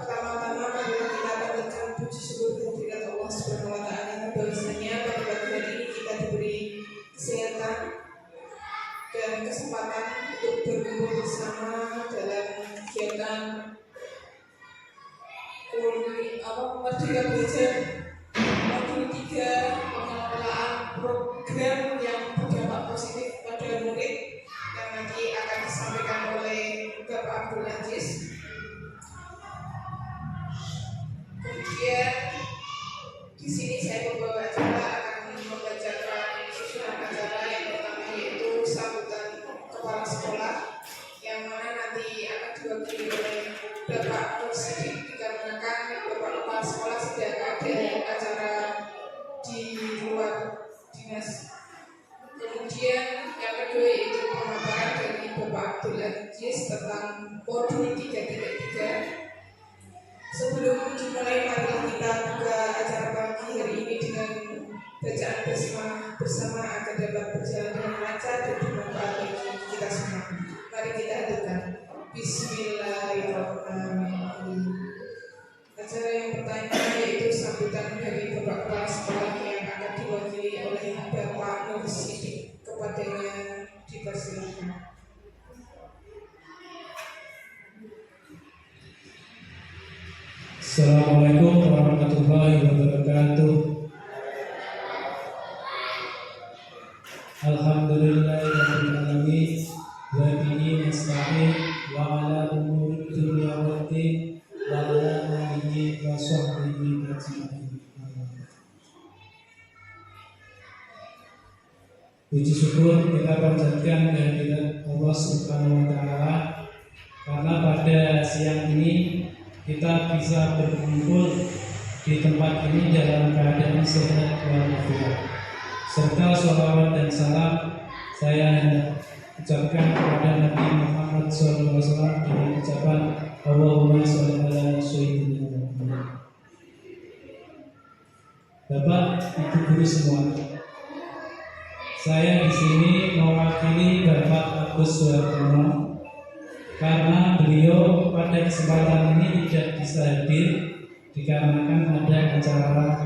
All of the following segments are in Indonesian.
Pertama-tama marilah kita panjatkan puji syukur kehadirat Allah Subhanahu wa taala bahwasanya pada pagi hari ini kita diberi kesehatan dan kesempatan untuk berkumpul bersama dalam kegiatan Merdeka Belajar modul 3 pengelolaan program yang berdampak positif pada murid yang nanti akan disampaikan oleh Bapak Abdul Aziz. Kemudian di sini saya membawa acara akan membacakan susunan acara yang pertama yaitu sambutan kepala sekolah yang mana nanti akan diwakili oleh Bapak Nur-Siddiq dikarenakan Bapak kepala sekolah sedang ada acara di luar dinas. Kemudian yang kedua yaitu pemaparan dari Bapak Abdul Aziz tentang modul 3.3. Sebelum dimulai, marilah kita buka acara pagi hari ini dengan bacaan bersama agar dapat berjalan dengan lancar dan bermanfaat bagi kita semua. Mari kita hadirkan Bismillahirrahmanirrahim. Acara yang pertama yaitu sambutan dari Bapak Kepala Sekolah yang akan diwakili oleh Bapak Nur-Siddiq. Kepadanya dipersilakan. Assalamualaikum warahmatullahi wabarakatuh. Alhamdulillahirabbil alamin wa bihi nasta'in wa ala umuri dunya waddin wa ala alihi wa sahbihi ajma'in. Puji syukur kita panjatkan kehadirat Allah Subhanahu wa taala karena pada siang ini kita bisa berkumpul di tempat ini dalam keadaan sehat walafiat. Serta sholawat dan salam saya ucapkan kepada Nabi Muhammad SAW dengan ucapan Allahumma sholli ala sayyidina Muhammad. Bapak, Ibu guru semua, saya di sini mewakili Bapak Agus Suhartono karena beliau pada kesempatan ini tidak bisa hadir dikarenakan ada acara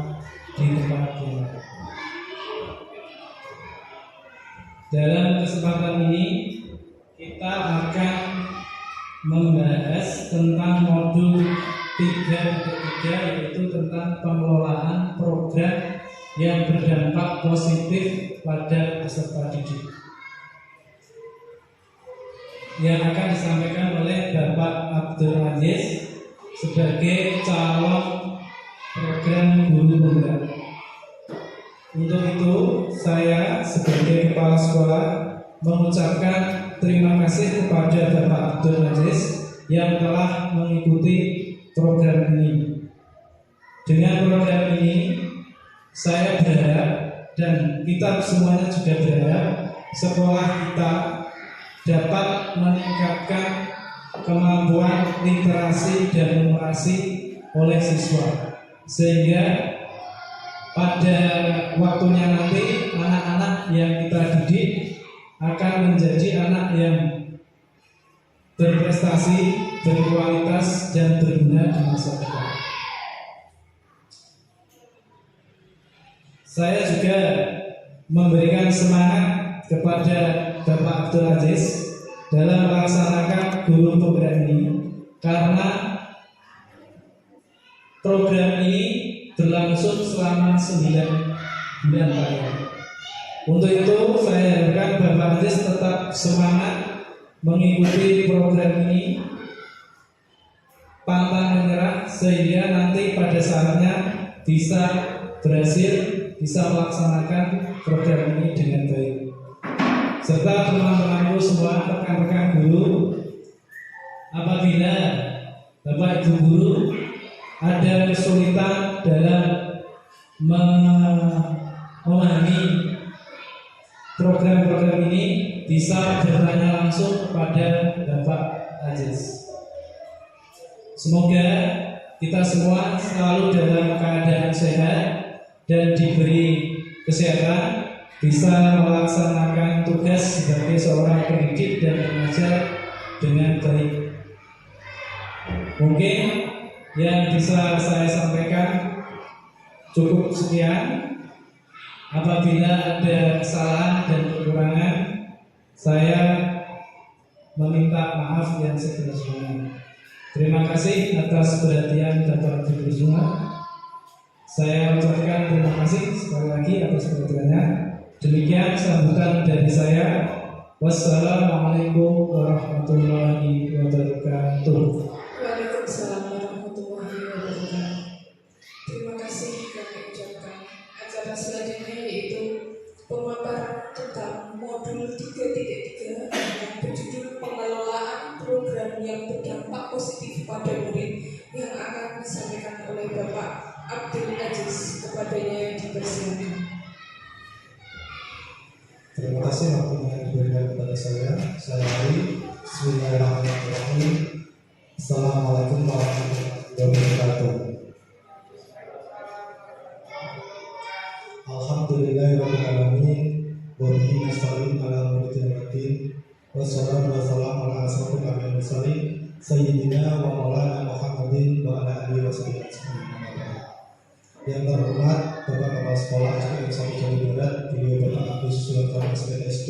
di tempat kita. Dalam kesempatan ini kita akan membahas tentang modul 3.3 yaitu tentang pengelolaan program yang berdampak positif pada peserta didik, yang akan disampaikan oleh Bapak Abdul Aziz sebagai calon program guru penggerak. Untuk itu saya sebagai kepala sekolah mengucapkan terima kasih kepada Bapak Abdul Aziz yang telah mengikuti program ini. Dengan program ini saya berharap dan kita semuanya juga berharap sekolah kita dapat meningkatkan kemampuan literasi dan numerasi oleh siswa, sehingga pada waktunya nanti anak-anak yang kita didik akan menjadi anak yang berprestasi, berkualitas dan berguna di masa depan. Saya juga memberikan semangat kepada Bapak Abdul Aziz dalam melaksanakan guru program ini karena program ini berlangsung selama 9 bulan terakhir. Untuk itu saya harapkan Bapak Aziz tetap semangat mengikuti program ini, pantang menyerah sehingga nanti pada saatnya bisa berhasil, bisa melaksanakan program ini dengan baik. Serta teman-temanku semua, rekan-rekan guru, apabila Bapak Ibu guru ada kesulitan dalam memahami program-program ini, bisa bertanya langsung kepada Bapak Aziz. Semoga kita semua selalu dalam keadaan sehat dan diberi kesehatan, bisa melaksanakan tugas sebagai seorang pendidik dan pengajar dengan baik. Mungkin Yang bisa saya sampaikan cukup sekian. Apabila ada kesalahan dan kekurangan, saya meminta maaf yang sebesar-besarnya. Terima kasih atas perhatian Bapak Ibu semua. Saya ucapkan terima kasih sekali lagi atas perhatiannya. Demikian sambutan dari saya. Wassalamualaikum warahmatullahi wabarakatuh. Waalaikumsalam warahmatullahi wabarakatuh. Terima kasih kami ucapkan. Acara selanjutnya yaitu pemaparan tentang modul 3.3 yang berjudul pengelolaan program yang berdampak positif pada murid yang akan disampaikan oleh Bapak Abdul Aziz. Kepadanya dipersilakan. Terima kasih waktu yang diberikan kepada saya. Saya Ali. Bismillahirrahmanirrahim. Assalamualaikum warahmatullahi wabarakatuh. Alhamdulillahirrahmanirrahim. Wa bihi nasta'in ala umuri din. Wassalatu wassalamu ala asrofil anbiya'i wal mursalin sayyidina wa maulana Muhammadin wa ala alihi wasallam. Yang terhormat Bapak Kepala Sekolah SDN 1 Jawa Barat, beliau Bapak Agus Suyoto SD,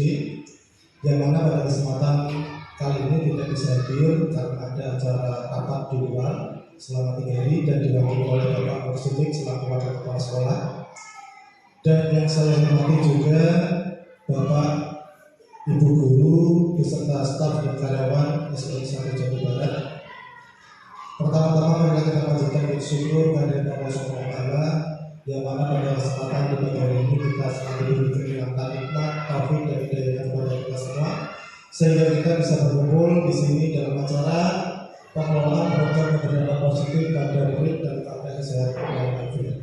yang mana pada kesempatan kali ini tidak bisa hadir karena ada acara rapat di luar selama 3 hari dan diwakili oleh Bapak Nur Sidik selaku Wakil Kepala Sekolah. Dan yang saya hormati juga Bapak Ibu Guru beserta staf dan karyawan SDN 1 Jawa Barat. Pertama-tama mari kita panjatkan syukur kepada Allah Subhanahu wa taala yang mana pada kesempatan di pagi hari ini kita selalu diberi nikmat, taufik dan hidayah kepada kita semua sehingga kita bisa berkumpul di sini dalam acara pengelolaan program yang berdampak positif pada murid dan keadaan kesehatan dan afiat.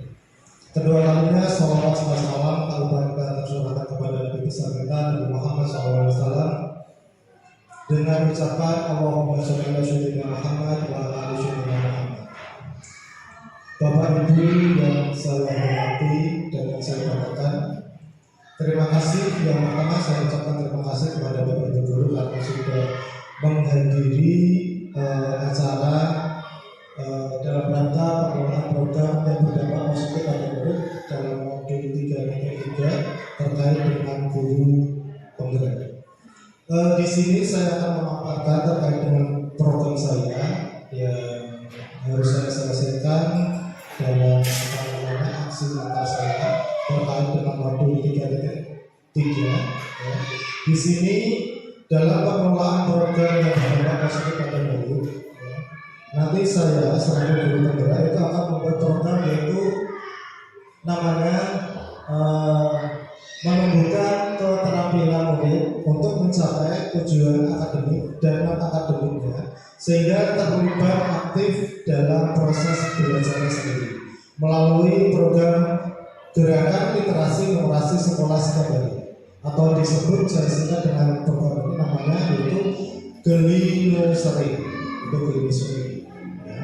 Kedua kalinya salawat serta salam kita tercurahkan kepada Nabi besar kita Nabi Muhammad SAW dengan ucapan Allahumma sholli ala sayyidina Muhammad wa ala ali sayyidina Muhammad. Bapak Ibu yang saya hormati dan yang saya banggakan, terima kasih yang pertama saya ucapkan terima kasih kepada Bapak Ibu Guru karena sudah menghadiri acara dalam rangka pengelolaan program yang berdampak positif pada murid dalam modul 3.3 terkait dengan guru penggerak. Di sini saya akan memaparkan terkait dengan program saya yang harus saya selesaikan dalam aksi nyata saya terkait dengan modul 3.3. Ya. Di sini dalam pengelolaan program yang berdampak positif pada murid, ya, nanti saya selaku guru penggerak itu akan membuat program yaitu namanya menumbuhkan keterampilan murid untuk mencapai tujuan akademik dan non akademiknya sehingga terlibat aktif dalam proses belajarnya sendiri melalui program gerakan literasi numerasi sekolah setiap hari atau disebut saya singkat dengan program ini namanya yaitu Geli Nursery. Itu Geli Nursery. Ya.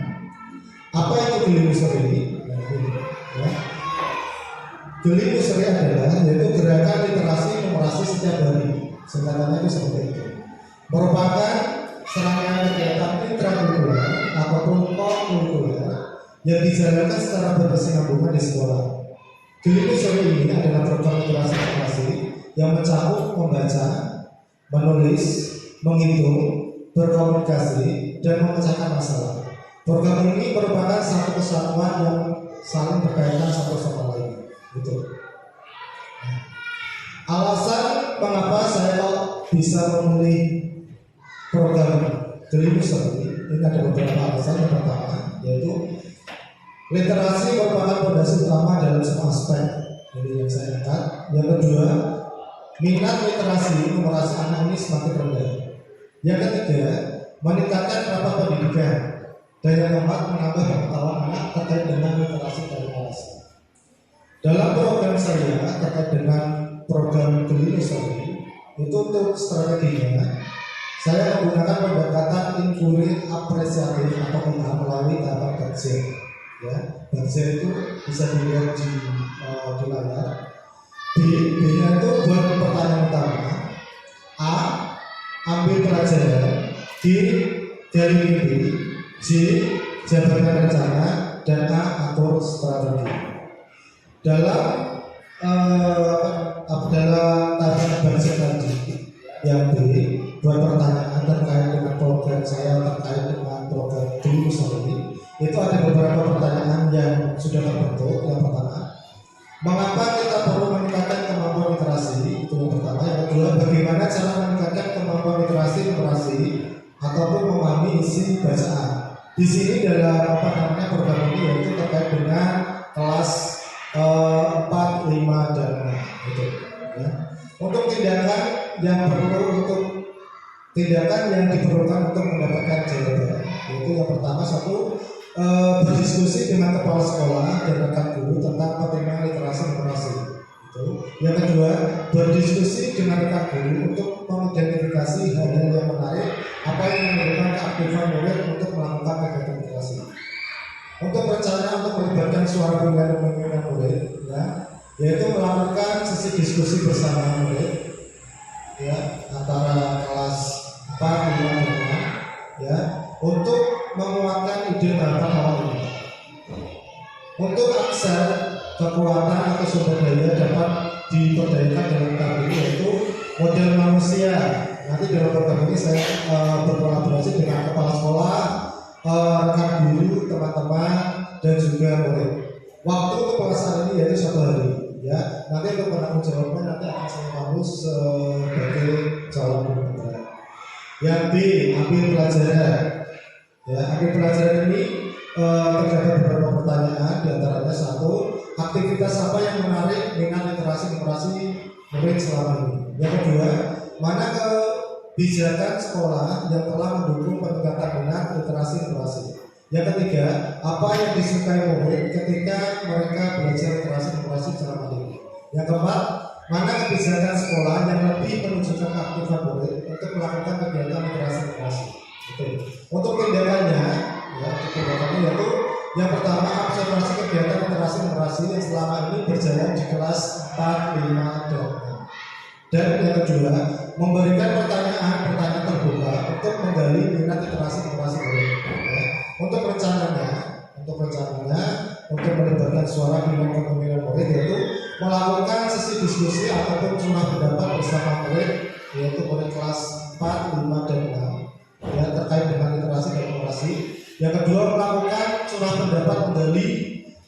Apa itu Geli Nursery? Ya. Geli Nursery adalah yaitu gerakan literasi numerasi setiap hari. Singkatannya itu seperti itu. Merupakan serangkaian kegiatan intrakurikuler ataupun co-kurikuler yang dijalankan secara berkesinambungan di sekolah. Geli Nursery ini adalah program literasi numerasi yang mencakup membaca, menulis, menghitung, berkomunikasi, dan memecahkan masalah. Program ini merupakan satu kesatuan yang saling berkaitan satu sama lain. Betul. Alasan mengapa saya bisa memilih program Geli Nursery ini ada beberapa alasan. Yang pertama yaitu literasi merupakan fondasi utama dalam semua aspek. Jadi yang saya angkat. Yang kedua, minat literasi numerasi anak ini semakin rendah. Yang ketiga, meningkatkan rapat pendidikan. Dan yang keempat, menambah pengetahuan anak terkait dengan literasi dan numerasi. Dalam program saya terkait dengan program Geli Nursery itu untuk strateginya saya menggunakan pendekatan inquiry apresiatif atau melalui tahapan budget. Ya, budget itu bisa dilihat di layar. B-nya itu buat pertanyaan utama. A. Ambil pelajaran. D. Dari mimpi. C. Jabarkan rencana. dalam dalam tanya baca tadi yang B, dua pertanyaan terkait dengan program saya terkait dengan program Dulus ini, itu ada beberapa pertanyaan yang sudah terbentuk. Yang pertama, mengapa kita perlu meningkatkan kemampuan literasi? Itu yang pertama. Yang kedua, bagaimana cara meningkatkan kemampuan literasi ataupun memahami isi bacaan? Di sini dalam program ini yaitu terkait dengan kelas 4, 5, dan 6 gitu, ya. Untuk tindakan yang diperlukan untuk mendapatkan jawaban, yaitu yang pertama, satu, berdiskusi dengan kepala sekolah dan rekan guru tentang pentingnya literasi numerasi. Yang kedua, berdiskusi dengan rekan guru untuk mengidentifikasi hal-hal yang menarik, apa yang memerlukan keaktifan murid untuk melakukan kegiatan literasi. Untuk rencana untuk melibatkan suara pilihan murid, ya, yaitu melakukan sesi diskusi bersama murid, ya, antara kelas 4, 5, dan 6, ya, untuk menguatkan ide harapan awal ini. Untuk akses kekuatan atau sumber daya dapat diperdayakan dalam tahap ini yaitu model manusia. Nanti dalam program ini saya berkolaborasi dengan kepala sekolah, rekan guru, teman-teman, dan juga murid. Waktu untuk pelaksanaan ini yaitu 1 hari. Ya, nanti untuk penanggung jawabnya nanti akan saya harus sebagai calon pembimbing. Yang B, ambil pelajaran. Ya, ambil pelajaran ini terdapat beberapa pertanyaan, diantaranya satu, aktivitas apa yang menarik minat literasi murid selama ini. Yang kedua, mana kebijakan sekolah yang telah mendukung peningkatan minat literasi. Yang ketiga, apa yang disukai murid ketika mereka belajar literasi selama ini. Yang keempat, mana kebijakan sekolah yang lebih menunjukkan keaktifan murid untuk melakukan kegiatan literasi. Untuk tindakannya, yaitu yang pertama, observasi kegiatan literasi yang selama ini berjalan di kelas 4, 5, dan 6. Dan yang kedua, memberikan pertanyaan terbuka untuk menggali minat literasi murid. Untuk rencananya, untuk melibatkan suara pilihan murid, yaitu melakukan sesi diskusi ataupun curah pendapat bersama murid, yaitu murid kelas 4, 5, dan 6, ya, terkait dengan literasi dan numerasi. Yang kedua, melakukan curah pendapat menggali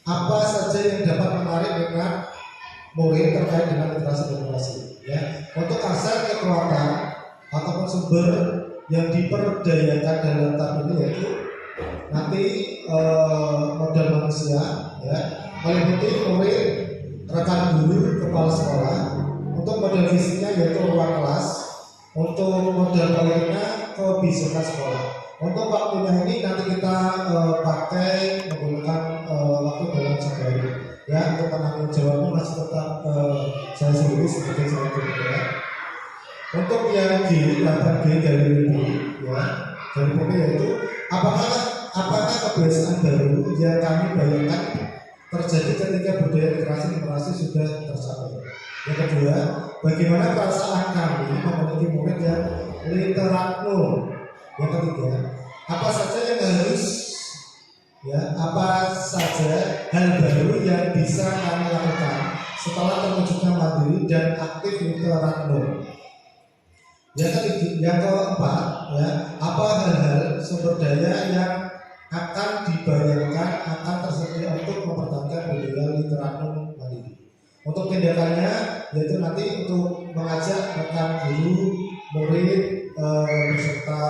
apa saja yang dapat menarik minat murid terkait dengan literasi dan numerasi. Ya. Untuk asal kekuatan ataupun sumber yang diperdayakan dalam tahap ini yaitu nanti modal manusia, ya, meliputi murid, rekan guru, kepala sekolah. Untuk model fisiknya yaitu ruang kelas. Untuk model politiknya kebijakan sekolah. Untuk waktunya ini nanti kita pakai menggunakan waktu dalam 1 hari. Ya, untuk penanggung jawabnya masih tetap saya sendiri sebagai calon pembimbing. Untuk yang G, tahapan G dari ini, ya, dari ini yaitu apakah kebiasaan baru yang kami bayangkan terjadi ketika budaya literasi sudah tercapai. Yang kedua, bagaimana perasaan kami memiliki murid yang literatno. Yang ketiga, apa saja hal baru yang bisa kami lakukan setelah terwujudnya mandiri dan aktif literatno. Yang keempat, ya, apa hal-hal sumber daya yang akan dibayangkan akan tersedia untuk mempertahankan budaya literatno mandiri. Untuk tindakannya yaitu nanti untuk mengajak rekan guru, murid, beserta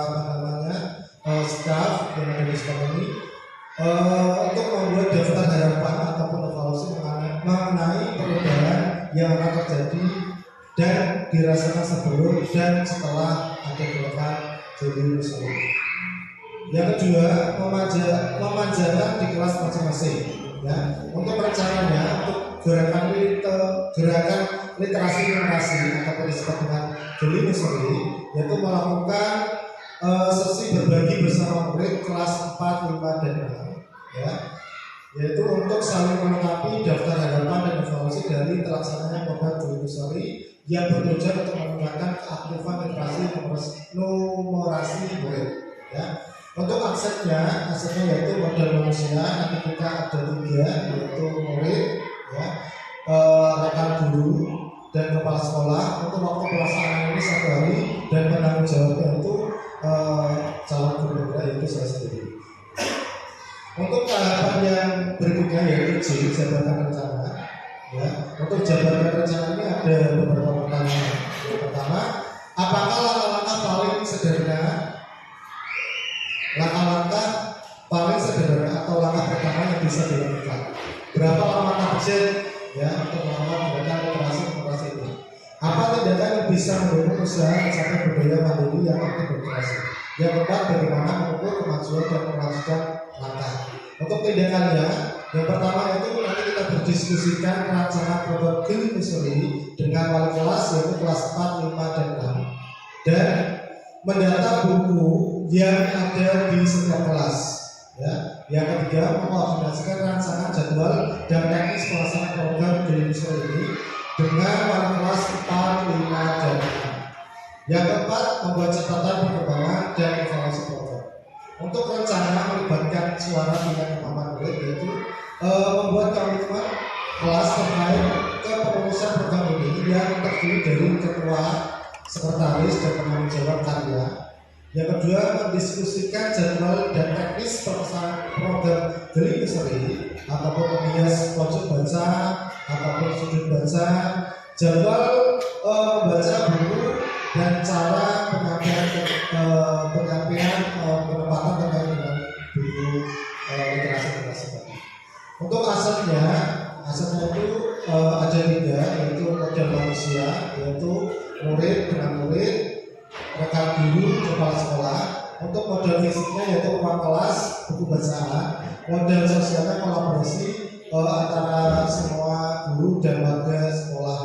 staf yang ada di sekolah ini untuk membuat daftar harapan ataupun evaluasi mengenai perubahan yang akan terjadi dan dirasakan sebelum dan setelah ada gerakan jadi musuh. Yang kedua, memanjakan di kelas masing-masing. Ya, untuk rencananya untuk gerakan literasi numerasi ataupun disebut dengan Dulus sendiri, yaitu melakukan sesi berbagi bersama murid kelas 4, 5, dan 6, ya, yaitu untuk saling melengkapi daftar harapan dan evaluasi dari terlaksananya program Dulus yang bertujuan untuk meningkatkan keaktifan literasi numerasi murid. Ya. Untuk aksesnya yaitu modal manusia, nanti kita ada 3, yaitu murid, ya, dan kepala sekolah. Untuk waktu pelaksanaan ini 1 hari dan penanggung jawabnya itu calon guru yaitu saya sendiri. Untuk tahapan yang berikutnya yaitu J, jabatan rencana. Ya, untuk jabatan rencana ini ada beberapa pertanyaan. Yang pertama, apakah langkah-langkah paling sederhana, atau langkah pertama yang bisa dilakukan? Berapa lama target ya untuk melakukan tindakan operasi ini? Apa tindakan yang bisa mendukung usaha sampai berdaya mandiri yang aktif beroperasi? Yang keempat, bagaimana mengukur kemajuan dan melanjutkan langkah? Untuk tindakannya, yang pertama itu nanti kita berdiskusikan rencana program Gilimiseri dengan wali kelas yaitu kelas 4, 5, dan 6 dan mendata buku yang ada di setiap kelas. Ya. Yang ketiga, mengkoordinasikan rancangan jadwal dan teknis pelaksanaan program Gilimiseri ini dengan wali kelas 4, 5, dan 6. Yang keempat, membuat catatan perkembangan dan evaluasi program. Untuk rencana melibatkan suara tingkat kemampuan murid yaitu membuat komitmen kelas terkait kepengurusan program ini yang terdiri dari ketua, sekretaris, dan penanggung jawab karya. Yang kedua, mendiskusikan jadwal dan teknis pelaksanaan program Gilimiseri ataupun menghias pojok baca ataupun sudut baca, jadwal membaca buku dan cara penyampaian penempatan terkait dengan buku literasi tadi. Untuk asetnya itu ada 3 yaitu model manusia yaitu murid dengan murid, rekan guru, kepala sekolah. Untuk model fisiknya yaitu ruang kelas, buku bacaan. Model sosialnya kolaborasi antara semua guru dan warga sekolah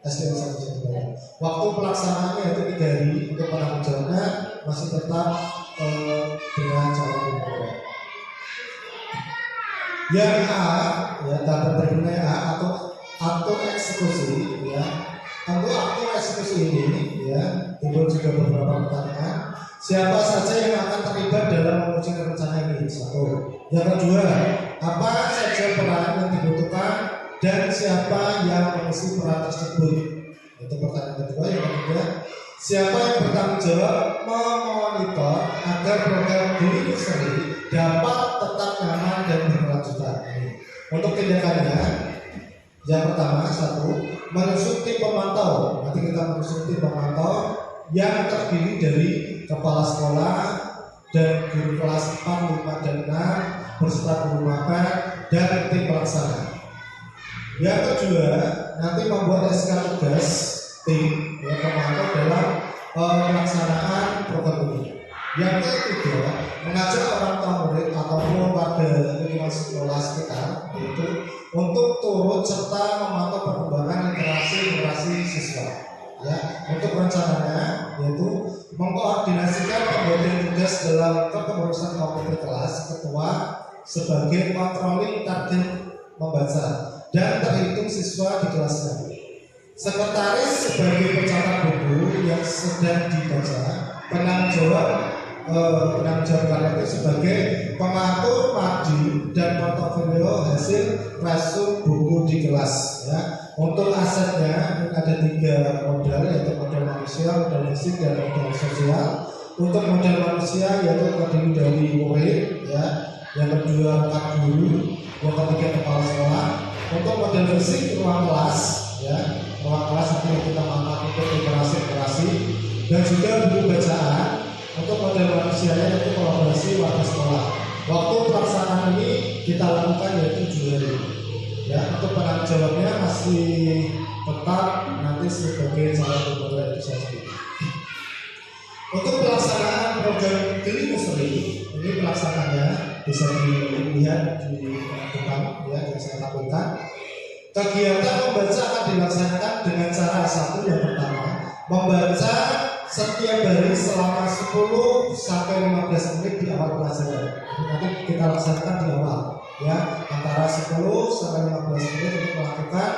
SD Nusantara. Waktu pelaksanaannya yaitu 3 hari. Untuk penanggung jawabnya masih tetap dengan calon guru. Yang A, ya tahap berikutnya A atau eksekusi, ya. Untuk aktu eksekusi ini, ya, timbul juga beberapa pertanyaan. Siapa saja yang akan terlibat dalam mewujudkan rencana ini? 1. Yang kedua, apa saja peran yang dibutuhkan dan siapa yang mengisi peran tersebut? Itu pertanyaan kedua. Yang ketiga, siapa yang bertanggung jawab memonitor agar program Gilimiseri dapat tetap nyaman dan berkelanjutan? Untuk tindakannya, yang pertama, 1, menyusun tim pemantau. Nanti kita menyusun tim pemantau yang terdiri dari kepala sekolah dan guru kelas 4, 5, dan 6 beserta guru makan dan tim pelaksana. Yang kedua, nanti membuat SK tugas tim yang pemantau dalam pelaksanaan program ini. Yang ketiga, mengajak orang tua murid ataupun warga lingkungan sekolah sekitar itu untuk turut serta memantau perkembangan interaksi siswa. Ya, untuk rencananya yaitu mengkoordinasikan pembagian tugas dalam kepengurusan komite kelas, ketua sebagai controlling target membaca dan terhitung siswa di kelasnya. Sekretaris sebagai pencatat buku yang sedang dibaca, penanggung jawab karya itu sebagai pengatur padi dan portofolio hasil resume buku di kelas. Ya. Untuk asetnya ini ada 3 model yaitu model manusia, model fisik, dan model sosial. Untuk model manusia yaitu terdiri dari murid, ya. Yang kedua rekan guru, yang ketiga kepala sekolah. Untuk model fisik ruang kelas, ya. Ruang kelas nanti kita manfaatkan untuk literasi dan juga buku bacaan. Untuk model manusianya itu kolaborasi warga sekolah. Waktu pelaksanaan ini kita lakukan yaitu 7 hari. Ya, untuk penanggung jawabnya masih tetap nanti sebagai calon gubernur itu saja. Untuk pelaksanaan program Gilimiseri ini pelaksanaannya bisa dilihat di depan ya yang saya lakukan. Kegiatan membaca akan dilaksanakan dengan cara 1 yang pertama membaca setiap hari selama 10 sampai 15 menit di awal pelajaran. Nanti kita laksanakan di awal ya antara 10 sampai 15 menit untuk melakukan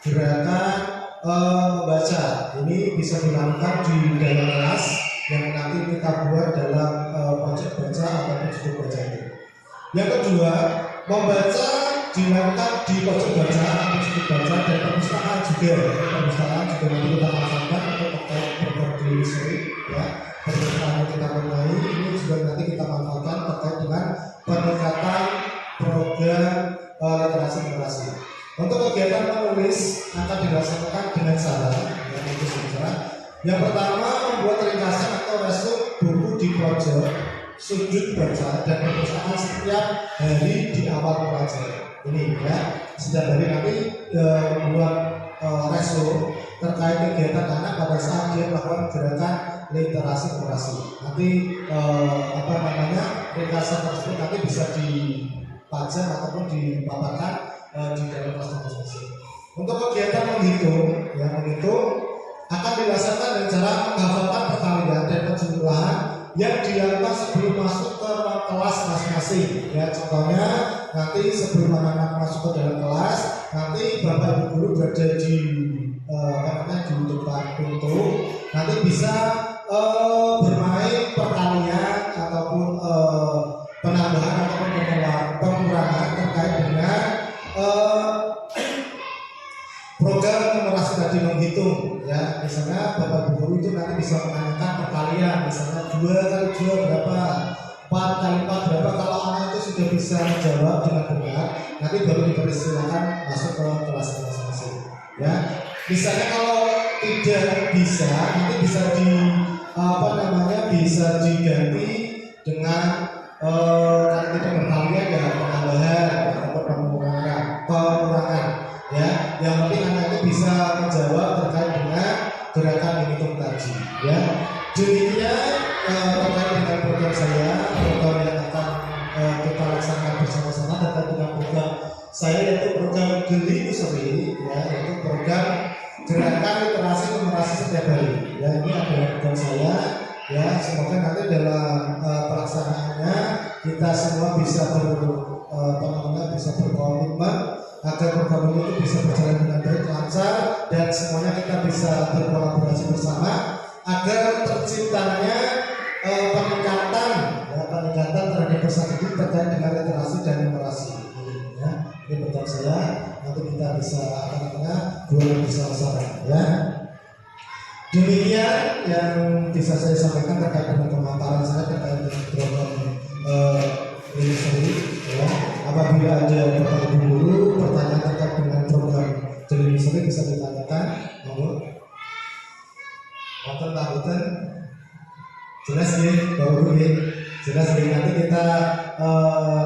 gerakan membaca. Ini bisa dilakukan di dalam kelas yang nanti kita buat dalam pojok baca ataupun sudut baca itu. Yang kedua, membaca dilakukan di pojok baca atau sudut baca dan perpustakaan juga. Perpustakaan juga nanti kita manfaatkan untuk terkait program delivery ya. Perpustakaan yang kita mulai ini juga nanti kita manfaatkan terkait dengan peningkatan program literasi generasi. Untuk kegiatan menulis akan dilaksanakan dengan cara yang pertama membuat ringkasan atau resum buku di pojok sudut baca dan perpustakaan setiap hari di awal pelajaran. Ini ya, setiap hari nanti membuat resum terkait kegiatan anak pada saat dia melakukan gerakan literasi generasi. Nanti ringkasan tersebut nanti bisa dipajang ataupun dipaparkan di dalam kelas masing-masing. Untuk kegiatan menghitung akan dilaksanakan dengan cara menghafalkan perkalian dan penjumlahan yang dilakukan sebelum masuk ke kelas masing-masing. Ya, contohnya nanti sebelum anak-anak masuk ke dalam kelas, nanti bapak ibu guru berada di depan pintu, nanti bisa bermain perkalian ataupun penambahan ataupun pengurangan terkait dengan program numerasi tadi menghitung ya. Misalnya bapak ibu guru itu nanti bisa menanyakan perkalian, misalnya 2 kali 2 berapa, 4 kali 4 berapa. Kalau anak itu sudah bisa menjawab dengan benar, nanti baru dipersilakan masuk ke kelas masing-masing ya. Misalnya kalau tidak bisa, nanti bisa bisa diganti dengan kalau tidak berkalian ya penambahan atau pengurangan ya. Yang penting anak itu bisa menjawab terkait dengan gerakan menghitung tadi ya. Demikian terkait dengan program saya, program yang akan kita laksanakan bersama-sama terkait dengan program saya, yaitu program Geli Useri ya, yaitu program gerakan literasi numerasi setiap hari ya. Ini adalah program saya ya. Semoga nanti dalam pelaksanaannya kita semua bisa bisa berkomitmen agar program ini bisa berjalan dengan baik, lancar, dan semuanya kita bisa berkolaborasi bersama agar terciptanya peningkatan terhadap peserta didik terkait dengan literasi dan numerasi. Ya, ini program saya. Nanti kita bisa dua bersama-sama ya. Demikian yang bisa saya sampaikan terkait dengan pemaparan saya terkait dengan program ini sendiri ya. Apabila ada bapak ibu guru pertanyaan terkait dengan program ini sendiri bisa ditanyakan. Wonten jelas ya bapak ibu ya, jelas ya. Nanti kita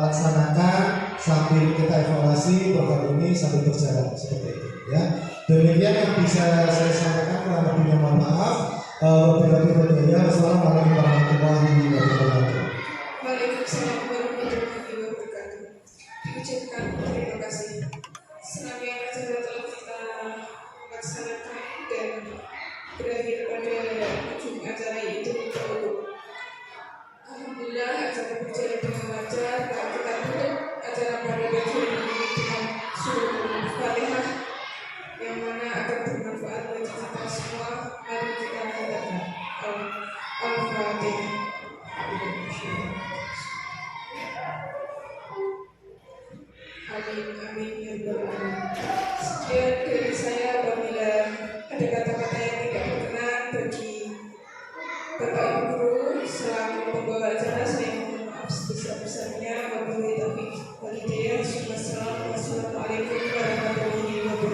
laksanakan sambil kita evaluasi program ini sambil berjalan seperti itu ya. Demikian yang bisa saya sampaikan, kurang lebihnya mohon maaf. Wassalamualaikum warahmatullahi wabarakatuh. Waalaikumsalam warahmatullahi wabarakatuh. Diucapkan terima kasih. Serangkaian acara telah kita laksanakan dan berakhir pada ujung acara itu. Alhamdulillah acara berjalan dengan lancar. Kita tutup acara pada pagi ini dengan surah Fatihah yang mana akan bermanfaat bagi kita semua. Mari kita katakan Al-Fatihah. Amin ya rabbal alamin. Sekian dari saya. Apabila ada kata-kata yang tidak berkenan bagi Bapak Ibu guru selaku pembawa acara, saya mohon maaf sebesar-besarnya. Wabillahi taufiq wal hidayah. Wassalamualaikum warahmatullahi wabarakatuh.